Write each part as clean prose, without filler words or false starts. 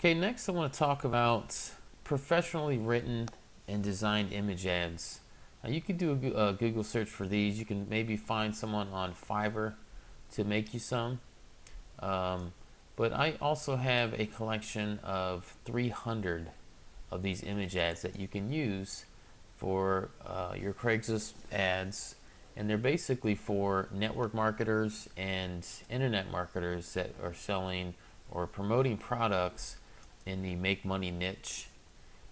Okay, next I want to talk about professionally written and designed image ads. You can do a Google search for these. You can maybe find someone on Fiverr to make you some. But I also have a collection of 300 of these image ads that you can use for your Craigslist ads. And they're basically for network marketers and internet marketers that are selling or promoting products in the make money niche.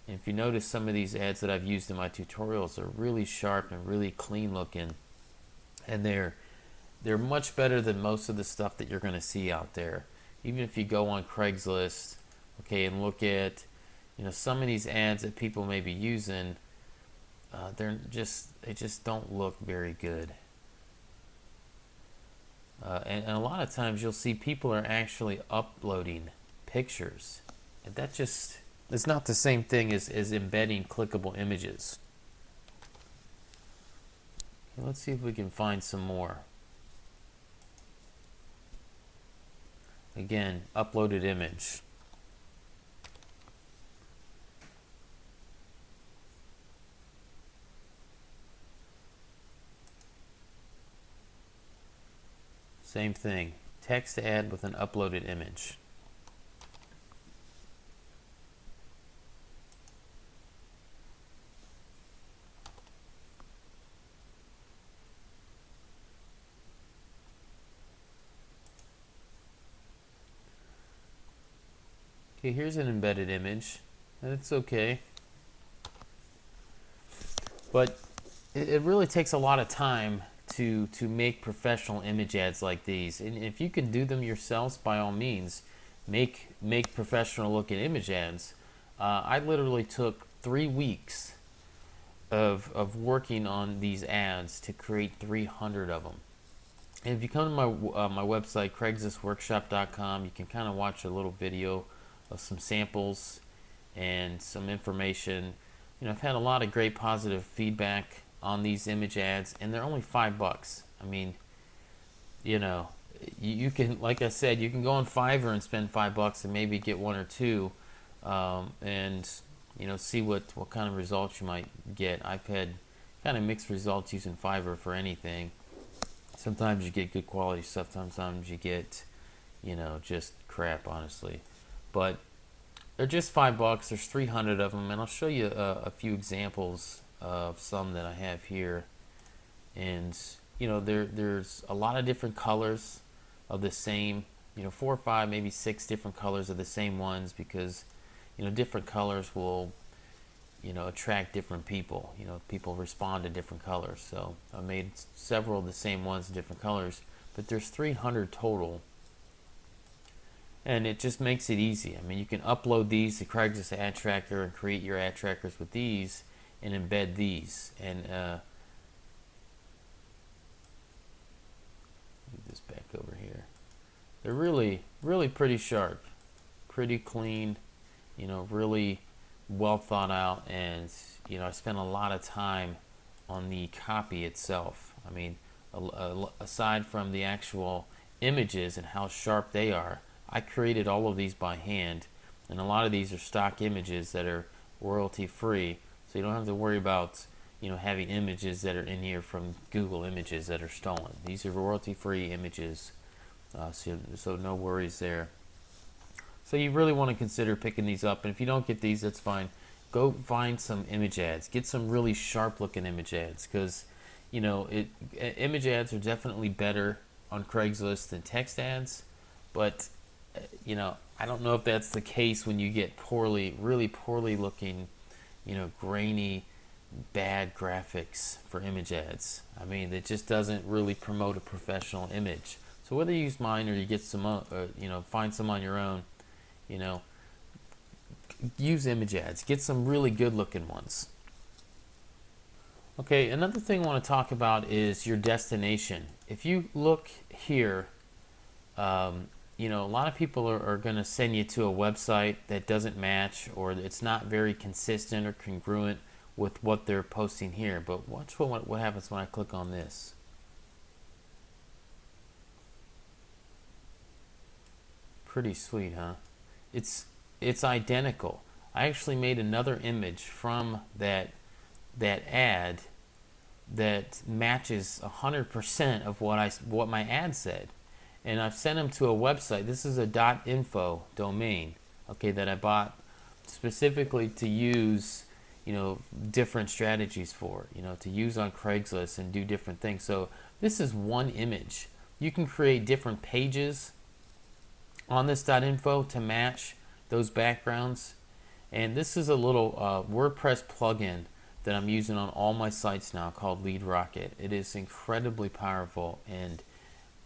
And if you notice, some of these ads that I've used in my tutorials are really sharp and really clean looking, and they're much better than most of the stuff that you're going to see out there. Even if you go on Craigslist, okay, and look at, some of these ads that people may be using, they just don't look very good. And a lot of times you'll see people are actually uploading pictures, and that just is not the same thing as embedding clickable images. Okay, let's see if we can find some more. Again, uploaded image. Same thing, text ad with an uploaded image. Okay, here's an embedded image, and it's okay. But it really takes a lot of time to make professional image ads like these. And if you can do them yourselves, by all means, make professional looking image ads. I literally took 3 weeks of working on these ads to create 300 of them. And if you come to my website, craigslistworkshop.com, you can kind of watch a little video of some samples and some information. I've had a lot of great positive feedback on these image ads, and they're only $5. I mean, you can, like I said, you can go on Fiverr and spend $5 and maybe get one or two, and see what kind of results you might get. I've had kind of mixed results using Fiverr for anything. Sometimes you get good quality stuff, sometimes you get, just crap, honestly. But they're just $5. There's 300 of them, and I'll show you a few examples of some that I have here. And there's a lot of different colors of the same, 4 or 5, maybe 6 different colors of the same ones, because different colors will attract different people. People respond to different colors. So I made several of the same ones in different colors, but there's 300 total. And it just makes it easy. I mean, you can upload these to Craigslist Ad Tracker and create your ad trackers with these and embed these. And move this back over here. They're really, really pretty sharp, pretty clean, really well thought out. And I spent a lot of time on the copy itself. I mean, aside from the actual images and how sharp they are, I created all of these by hand, and a lot of these are stock images that are royalty free, so you don't have to worry about having images that are in here from Google Images that are stolen. These are royalty free images, so no worries there. So you really want to consider picking these up, and if you don't get these, that's fine. Go find some image ads. Get some really sharp looking image ads, because image ads are definitely better on Craigslist than text ads, but I don't know if that's the case when you get really poorly looking, grainy, bad graphics for image ads. I mean, it just doesn't really promote a professional image. So whether you use mine or you get some, find some on your own, use image ads. Get some really good looking ones. Okay, another thing I want to talk about is your destination. If you look here, a lot of people are going to send you to a website that doesn't match, or it's not very consistent or congruent with what they're posting here. But watch what happens when I click on this. Pretty sweet, huh? It's it's identical. I actually made another image from that ad that matches 100% of what my ad said, and I've sent them to a website. This is a .info domain, okay, that I bought specifically to use, different strategies for, to use on Craigslist and do different things. So this is one image. You can create different pages on this .info to match those backgrounds. And this is a little WordPress plugin that I'm using on all my sites now called Lead Rocket. It is incredibly powerful, and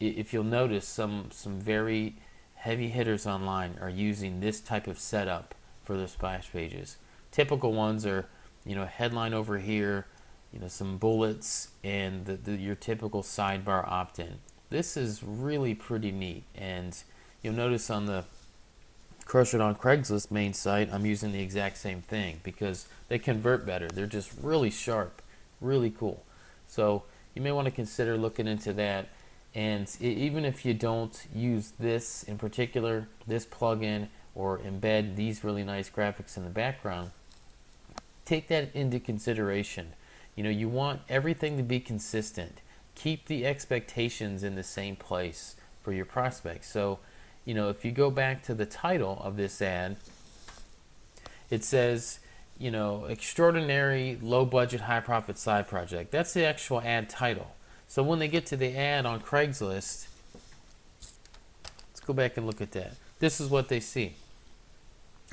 if you'll notice, some very heavy hitters online are using this type of setup for their splash pages. Typical ones are, headline over here, some bullets, and your typical sidebar opt-in. This is really pretty neat, and you'll notice on the Crush It on Craigslist main site, I'm using the exact same thing because they convert better. They're just really sharp, really cool. So you may want to consider looking into that. And even if you don't use this in particular, this plugin, or embed these really nice graphics in the background, take that into consideration. You want everything to be consistent. Keep the expectations in the same place for your prospects. So if you go back to the title of this ad, it says, extraordinary low budget high profit side project. That's the actual ad title. So when they get to the ad on Craigslist, let's go back and look at that. This is what they see.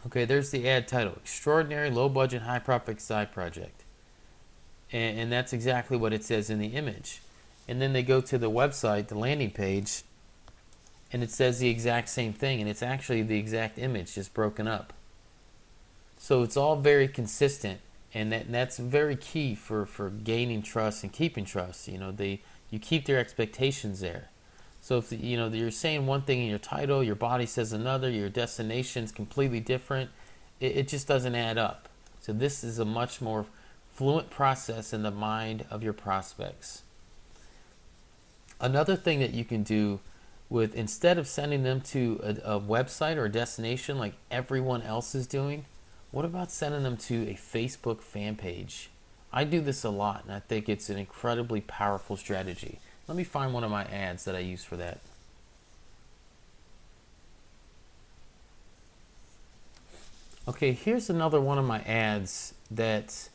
Okay, there's the ad title, extraordinary low budget high profit side project. And that's exactly what it says in the image. And then they go to the website, the landing page, and it says the exact same thing, and it's actually the exact image, just broken up. So it's all very consistent, and that's very key for gaining trust and keeping trust. You keep their expectations there. So if you're saying one thing in your title, your body says another, your destination's completely different, it just doesn't add up. So this is a much more fluent process in the mind of your prospects. Another thing that you can do with, instead of sending them to a website or a destination like everyone else is doing, what about sending them to a Facebook fan page? I do this a lot, and I think it's an incredibly powerful strategy. Let me find one of my ads that I use for that. Okay, here's another one of my ads that,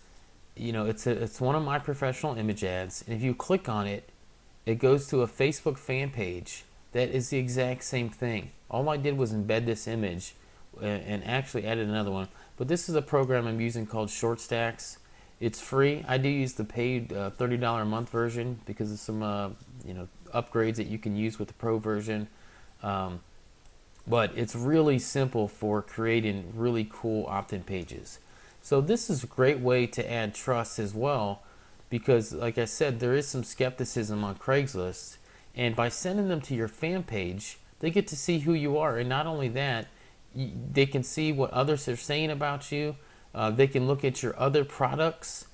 it's one of my professional image ads, and if you click on it, it goes to a Facebook fan page. That is the exact same thing. All I did was embed this image and actually added another one. But this is a program I'm using called Short Stacks. It's free. I do use the paid $30 a month version because of some upgrades that you can use with the pro version. But it's really simple for creating really cool opt-in pages. So this is a great way to add trust as well, because like I said, there is some skepticism on Craigslist. And by sending them to your fan page, they get to see who you are. And not only that, they can see what others are saying about you. They can look at your other products.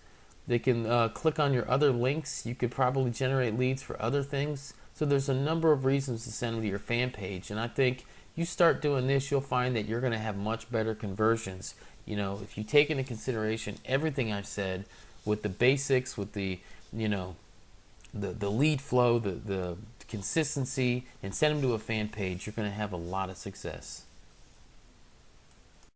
They can click on your other links. You could probably generate leads for other things. So there's a number of reasons to send them to your fan page. And I think you start doing this, you'll find that you're going to have much better conversions. If you take into consideration everything I've said with the basics, with the lead flow, the consistency, and send them to a fan page, you're going to have a lot of success.